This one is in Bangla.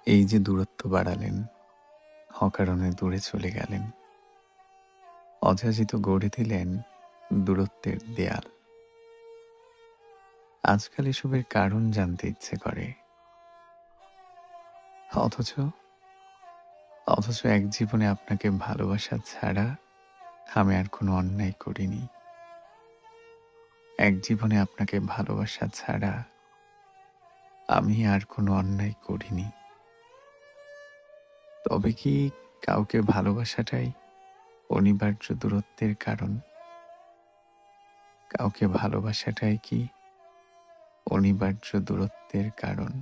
এই যে দূরত্ব বাড়ালেন, অকারণে দূরে চলে গেলেন, অযাচিত গড়ে দিলেন দূরত্বের দেয়াল। আজকাল এসবের কারণ জানতে ইচ্ছে করে, অথচ অথচ এক জীবনে আপনাকে ভালোবাসা ছাড়া আমি আর কোনো অন্যায় করিনি। এক জীবনে আপনাকে ভালোবাসা ছাড়া আমি আর কোনো অন্যায় করিনি। তবে কি কাউকে ভালোবাসাটাই অনিবার্য দূরত্বের কারণ? কাউকে ভালোবাসাটাই কি অনিবার্য দূরত্বের কারণ?